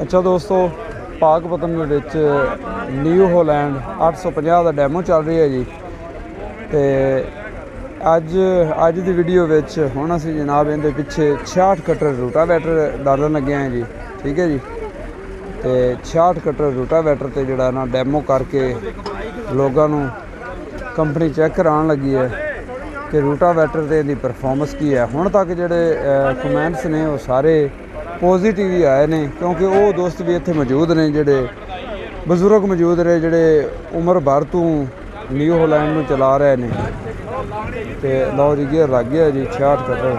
ਅੱਛਾ ਦੋਸਤੋ, ਪਾਕਪਤਨ ਦੇ ਵਿੱਚ ਨਿਊ ਹੋਲੈਂਡ 850 ਦਾ ਡੈਮੋ ਚੱਲ ਰਹੀ ਹੈ ਜੀ। ਤੇ ਅੱਜ ਦੀ ਵੀਡੀਓ ਵਿੱਚ ਹੁਣ ਅਸੀਂ ਜਨਾਬ ਇਹਦੇ ਪਿੱਛੇ 66 ਕਟਰ ਰੂਟਾਵੈਟਰ ਡਾਲਣ ਲੱਗੇ ਹਾਂ ਜੀ। ਠੀਕ ਹੈ ਜੀ। ਤੇ 66 ਕਟਰ ਰੂਟਾਵੈਟਰ ਤੇ ਜਿਹੜਾ ਨਾ ਡੈਮੋ ਕਰਕੇ ਲੋਕਾਂ ਨੂੰ ਕੰਪਨੀ ਚੈੱਕ ਕਰਾਉਣ ਲੱਗੀ ਹੈ ਕਿ ਰੂਟਾਵੈਟਰ ਤੇ ਇਹਦੀ ਪਰਫਾਰਮੈਂਸ ਕੀ ਹੈ। ਹੁਣ ਤੱਕ ਜਿਹੜੇ ਕਮੈਂਟਸ ਨੇ ਉਹ ਸਾਰੇ ਪੋਜ਼ੀਟਿਵ ਹੀ ਆਏ ਨੇ, ਕਿਉਂਕਿ ਉਹ ਦੋਸਤ ਵੀ ਇੱਥੇ ਮੌਜੂਦ ਨੇ, ਜਿਹੜੇ ਬਜ਼ੁਰਗ ਮੌਜੂਦ ਨੇ ਜਿਹੜੇ ਉਮਰ ਭਰ ਤੋਂ ਨਿਊ ਹੋਲੈਂਡ ਨੂੰ ਚਲਾ ਰਹੇ ਨੇ। ਤੇ ਲਓ ਜੀ, ਗੇਅਰ ਲੱਗ ਗਿਆ ਜੀ 66 ਕਟਰ।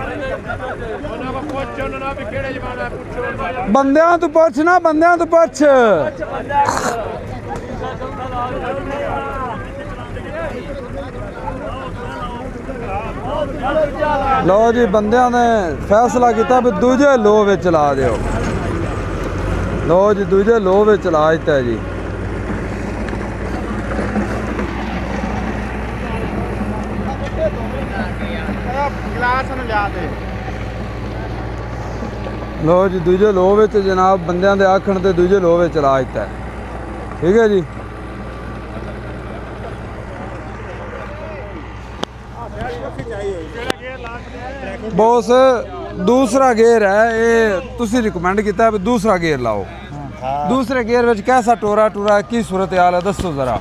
ਬੰਦਿਆਂ ਤੋਂ ਪੁੱਛ ਨਾ, ਬੰਦਿਆਂ ਤੋਂ ਪੁੱਛ। ਲਓ ਜੀ, ਬੰਦਿਆਂ ਨੇ ਫੈਸਲਾ ਕੀਤਾ ਵੀ ਦੂਜੇ ਲੋ ਵਿੱਚ ਚਲਾ ਦਿਓ। ਲਓ ਜੀ, ਦੂਜੇ ਲੋ ਵਿੱਚ ਚਲਾ ਦਿੱਤਾ ਜੀ। ਲਓ ਜੀ, ਦੂਜੇ ਲੋ ਵਿੱਚ ਜਨਾਬ ਬੰਦਿਆਂ ਦੇ ਆਖਣ ਤੇ ਦੂਜੇ ਲੋ ਵਿੱਚ ਚਲਾ ਦਿੱਤਾ। ਠੀਕ ਹੈ ਜੀ। ਬੌਸ दूसरा गेयर है ये, तुसी रिकमेंड किया भी दूसरा गेयर लाओ। दूसरे गेयर ਵਿੱਚ कैसा टोरा टूरा की सूरत हाल है, दसो जरा।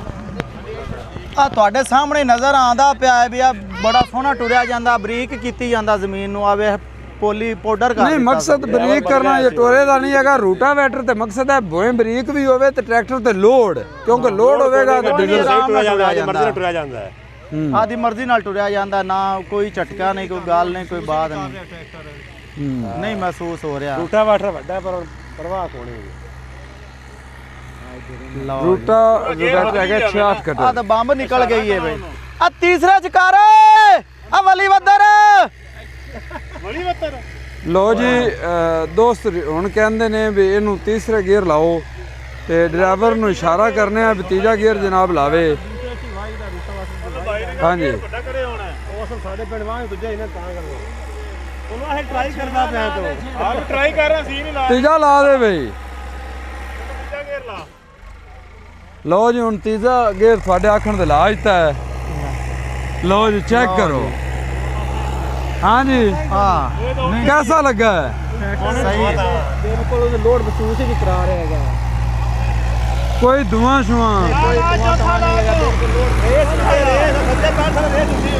ਆ ਤੁਹਾਡੇ ਸਾਹਮਣੇ ਨਜ਼ਰ ਆਂਦਾ ਪਿਆ ਹੈ ਵੀ ਆ ਬੜਾ ਸੋਹਣਾ ਟੁਰਿਆ ਜਾਂਦਾ, ਬਰੀਕ ਕੀਤੀ ਜਾਂਦਾ ਜ਼ਮੀਨ ਨੂੰ। ਆਵੇ ਪੋਲੀ ਪਾਊਡਰ ਕਰ ਨਹੀਂ, ਮਕਸਦ ਬਰੀਕ ਕਰਨਾ ਇਹ ਟੋਰੇ ਦਾ ਨਹੀਂ ਹੈਗਾ। ਰੂਟਾਵੈਟਰ ਤੇ ਮਕਸਦ ਹੈ ਭੋਏ ਬਰੀਕ ਵੀ ਹੋਵੇ ਤੇ ਟਰੈਕਟਰ ਤੇ ਲੋਡ, ਕਿਉਂਕਿ ਲੋਡ ਹੋਵੇਗਾ ਤਾਂ ਡੀਜ਼ਲ ਟੁਰਿਆ ਜਾਂਦਾ ਹੈ। ਆਦੀ ਮਰਜ਼ੀ ਨਾਲ ਟੁਰਿਆ ਜਾਂਦਾ, ਨਾ ਕੋਈ ਝਟਕਾ ਨਹੀਂ, ਕੋਈ ਗੱਲ ਨਹੀਂ, ਕੋਈ ਬਾਤ ਨਹੀਂ ਮਹਿਸੂਸ ਹੋ ਰਿਹਾ। ਰੂਟਾਵੈਟਰ ਵੱਡਾ ਪਰ ਪ੍ਰਵਾਹ ਕੋਣੀ ਰੂਟਾਵੈਟਰ ਹੈਗਾ 66 ਕਟਰ। ਆ ਤਾਂ ਬੰਬ ਨਿਕਲ ਗਈ ਹੈ ਬਈ। ਆ ਤੀਸਰੇ ਚ ਕਰ ਆ ਵਲੀ ਵੱਦਰ। ਲੋ ਜੀ ਦੋਸਤ ਹੁਣ ਕਹਿੰਦੇ ਨੇ ਵੀ ਇਹਨੂੰ ਤੀਸਰੇ ਗੇਅਰ ਲਾਓ ਤੇ ਡਰਾਈਵਰ ਨੂੰ ਇਸ਼ਾਰਾ ਕਰਨੇ ਆ ਵੀ ਤੀਜਾ ਗੇਅਰ ਜਨਾਬ ਲਾਵੇ। ਹਾਂਜੀ, ਸਾਡੇ ਪਿੰਡ ਵਾਂਗ ਦੂਜਾ ਹੀ ਨਾ ਤਾਂ ਕਰੋ ਉਹਨੂੰ ਅਸੀਂ ਟਰਾਈ ਕਰਦਾ ਪਿਆ ਤੋ ਆਪ ਟਰਾਈ ਕਰ ਰਿਹਾ ਸੀ, ਨਹੀਂ ਲਾ ਤੀਜਾ ਲਾ ਦੇ ਬਈ। ਤੀਜਾ ਗੇਅਰ ਲਾ। ਲਓ ਜੀ, ਹੁਣ ਤੀਜਾ ਗੇਅਰ ਤੁਹਾਡੇ ਆਖਣ ਤੇ ਲਾ ਦਿੱਤਾ ਹੈ। ਲਓ ਜੀ, ਚੈੱਕ ਕਰੋ। ਹਾਂਜੀ ਹਾਂ, कैसा लगा है? ਸਹੀ ਹੈ, ਬਿਲਕੁਲ ਉਹ ਲੋਡ ਮਹਿਸੂਸ ਹੀ ਨਹੀਂ ਕਰਾ ਰਿਹਾ ਹੈਗਾ। कोई धुआं शुआं ਕੋਈ ਧੂਆਂ ਤਾਂ ਨਹੀਂ ਹੈਗਾ, ਬਿਲਕੁਲ ਲੋਡ ਰੇਸ ਸੱਜੇ ਪੈਰ ਥਲੇ ਰੇਸ ਹੁੰਦੀ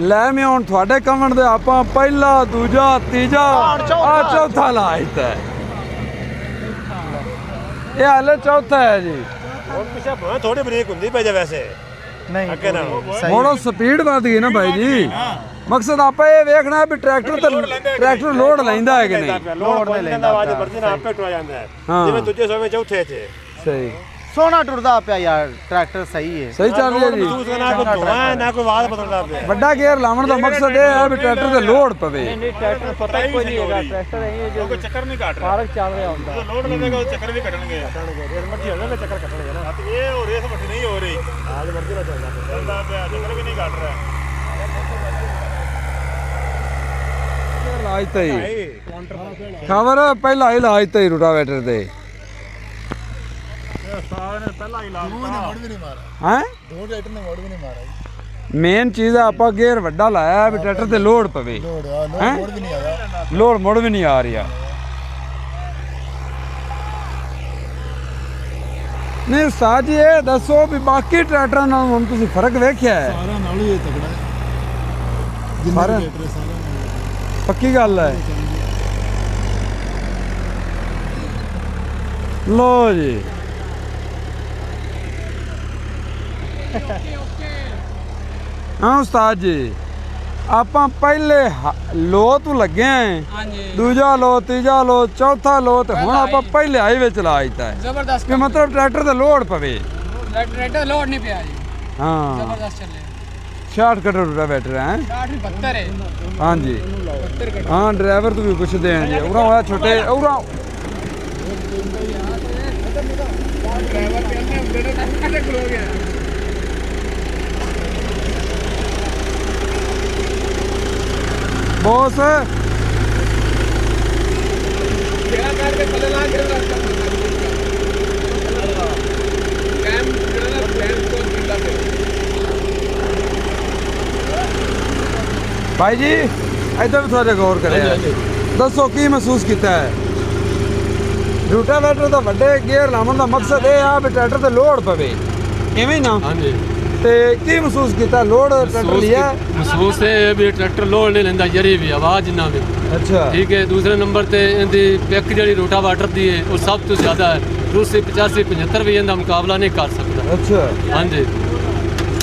ਲੈ ਮੈਂ ਹੁਣ ਤੁਹਾਡੇ ਕਮਣ ਦੇ ਆਪਾਂ ਪਹਿਲਾ ਦੂਜਾ ਤੀਜਾ ਆ ਚੌਥਾ ਲਾ ਦਿੱਤਾ। ਇਹ ਹਾਲੇ ਚੌਥਾ ਹੈ ਜੀ। ਹੁਣ ਪਿੱਛੇ ਬਹੁਤ ਥੋੜੀ ਬ੍ਰੇਕ ਹੁੰਦੀ ਪਈ ਜੇ ਵੈਸੇ ਨਹੀਂ ਅੱਗੇ ਨਾ ਹੁਣ ਸਪੀਡ ਵੱਧ ਗਈ ਨਾ ਭਾਈ ਜੀ। ਮਕਸਦ ਆਪਾਂ ਇਹ ਵੇਖਣਾ ਵੀ ਟਰੈਕਟਰ ਲੋਡ ਲੈਂਦਾ ਹੈ ਕਿ ਨਹੀਂ। ਲੋਡ ਨਹੀਂ ਲੈਂਦਾ, ਆਵਾਜ਼ ਮਰਜ਼ੀ ਨਾਲ ਆਪੇ ਟੁਆ ਜਾਂਦਾ ਹੈ। ਜਿਵੇਂ ਦੂਜੇ ਸੋਵੇਂ ਚੌਥੇ ਚ ਸਹੀ ਸੋਹਣਾ ਟੁਰਦਾ ਪਿਆ ਯਾਰ, ਟਰੈਕਟਰ ਸਹੀ ਹੈ, ਸਹੀ ਚੱਲ ਰਿਹਾ ਜੀ। ਨਾ ਕੋਈ ਧੋਆ ਨਾ ਕੋਈ ਆਵਾਜ਼ ਬਦਲਦਾ ਪਿਆ। ਵੱਡਾ ਗੇਅਰ ਲਾਉਣ ਦਾ ਮਕਸਦ ਇਹ ਹੈ ਵੀ ਟਰੈਕਟਰ ਤੇ ਲੋਡ ਪਵੇ। ਨਹੀਂ ਟਰੈਕਟਰ ਪਤਾ ਹੀ ਕੋਈ ਨਹੀਂ ਹੈਗਾ, ਟਰੈਕਟਰ ਇਹ ਜੋ ਕੋਈ ਚੱਕਰ ਨਹੀਂ ਕੱਟ ਰਿਹਾ, ਫਰਕ ਚੱਲ ਰਿਹਾ ਹੁੰਦਾ। ਲੋਡ ਲੱਗੇਗਾ ਉਹ ਚੱਕਰ ਵੀ ਕੱਟਣਗੇ ਰੇਸ ਮਰਜ਼ੀ ਹੋਵੇ ਚੱਕਰ ਕੱਟਣਗੇ ਨਾ। ਤੇ ਇਹ ਉਹ ਰੇਸ ਮੱਠੀ ਨਹੀਂ ਹੋ ਰਹੀ, ਆਜ ਮਰਜ਼ੀ ਨਾਲ ਚੱਲਦਾ ਪਿਆ, ਚੱਕਰ ਵੀ ਨਹੀਂ ਕੱਟ ਰਿਹਾ। ਲਾਜਤਾ ਹੀ ਖਬਰ ਪਹਿਲਾਂ ਹੀ ਲਾਜਤਾ ਹੀ ਰੂਟਾਵੈਟਰ ਤੇ। ਪਹਿਲਾਂ ਹੀ ਲਾਤਾ ਹੈ ਮੇਨ ਚੀਜ਼ ਆ, ਆਪਾਂ ਗੇਅਰ ਵੱਡਾ ਲਾਇਆ ਵੀ ਟਰੈਕਟਰ ਤੇ ਲੋਡ ਪਵੇ। ਲੋਡ ਮੁੜ ਵੀ ਨਹੀਂ ਆ ਰਿਹਾ। ਨਹੀਂ ਉਸਤਾਦ ਜੀ, ਇਹ ਦੱਸੋ ਵੀ ਬਾਕੀ ਟਰੈਕਟਰਾਂ ਨਾਲ ਹੁਣ ਤੁਸੀਂ ਫਰਕ ਵੇਖਿਆ ਹੈ? ਸਾਰਾ ਨਾਲ ਹੀ ਤਕੜਾ ਹੈ, ਸਾਰਾ ਪੱਕੀ ਗੱਲ ਹੈ। ਲੋ ਜੀ, ਹਾਂ ਉਸਤਾਦ ਜੀ, ਆਪਾਂ ਪਹਿਲੇ ਲੋ ਤੋਂ ਲੱਗੇ ਆਂ, ਦੂਜਾ ਲੋ, ਤੀਜਾ ਲੋ, ਚੌਥਾ ਲੋ, ਤੇ ਹੁਣ ਆਪਾਂ ਪਹਿਲੇ ਹਾਈਵੇ ਚਲਾ ਦਿੱਤਾ ਹੈ। ਜ਼ਬਰਦਸਤ, ਮਤਲਬ ਟਰੈਕਟਰ ਤੇ ਲੋਡ ਪਵੇ। ਟਰੈਕਟਰ ਲੋਡ ਨਹੀਂ ਪਿਆ ਜੀ, ਹਾਂ ਜ਼ਬਰਦਸਤ ਚੱਲੇ। 66 ਕਟਰ ਰੂਟਾਵੈਟਰ ਹੈ। 72 ਹੈ। ਹਾਂਜੀ ਹਾਂ, ਡਰਾਈਵਰ ਤੋਂ ਵੀ ਪੁੱਛਦੇ ਆਂ ਜੀ। ਉਰਾ ਹੋਇਆ ਛੋਟੇ ਉਰਾ ਡਰਾਈਵਰ ਕਹਿੰਦੇ ਹੁੰਦੇ ਨੇ ਕਿੱਥੇ ਖਲੋ ਗਿਆ। ਬੌਸ ਭਾਈ ਜੀ ਇੱਧਰ ਵੀ ਥੋੜੇ ਗੌਰ ਕਰਿਆ ਦੱਸੋ ਕੀ ਮਹਿਸੂਸ ਕੀਤਾ ਹੈ ਰੂਟਾਵੇਟਰ ਦਾ ਵੱਡੇ ਗੇਅਰ ਲਾਉਣ ਦਾ ਮਕਸਦ ਇਹ ਆ ਵੀ ਟਰੈਕਟਰ ਤੇ ਲੋਡ ਪਵੇ ਇਵੇਂ ਹੀ ਨਾ ਹਾਂਜੀ ਤੇ ਕੀ ਮਹਿਸੂਸ ਕੀਤਾ ਲੋਡ ਟਰੈਕਟਰ ਲਿਆ ਮਹਿਸੂਸ ਹੈ ਵੀ ਟਰੈਕਟਰ ਲੋਡ ਨਹੀਂ ਲੈਂਦਾ ਜਰੀ ਵੀ ਆਵਾਜ਼ ਜਿੰਨਾ ਵੀ ਅੱਛਾ ਠੀਕ ਹੈ ਦੂਸਰੇ ਨੰਬਰ ਤੇ ਇਹਦੀ ਪਿਕ ਜਿਹੜੀ ਰੋਟਾਵਾਟਰ ਦੀ ਹੈ ਉਹ ਸਭ ਤੋਂ ਜ਼ਿਆਦਾ ਹੈ ਦੂਸਰੀ 85 75 ਵੀ ਇਹਦਾ ਮੁਕਾਬਲਾ ਨਹੀਂ ਕਰ ਸਕਦਾ ਅੱਛਾ ਹਾਂਜੀ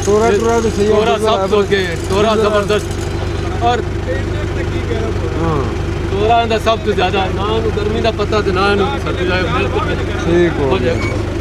ਤੋਰਾ ਟੁਰਾ ਤੇ ਸਹੀ ਤੋਰਾ ਸਭ ਤੋਂ ਅੱਗੇ ਤੋਰਾ ਜ਼ਬਰਦਸਤ ਔਰ ਹਾਂ ਤੋਰਾ ਦਾ ਸਭ ਤੋਂ ਜ਼ਿਆਦਾ ਨਾ ਉਹਨੂੰ ਗਰਮੀ ਦਾ ਪਤਾ ਤੇ ਨਾ ਇਹਨੂੰ ਸਰਦੀ ਦਾ ਬਿਲਕੁਲ ਠੀਕ ਹੋ ਹੋ ਗਿਆ ਜਾਏਗਾ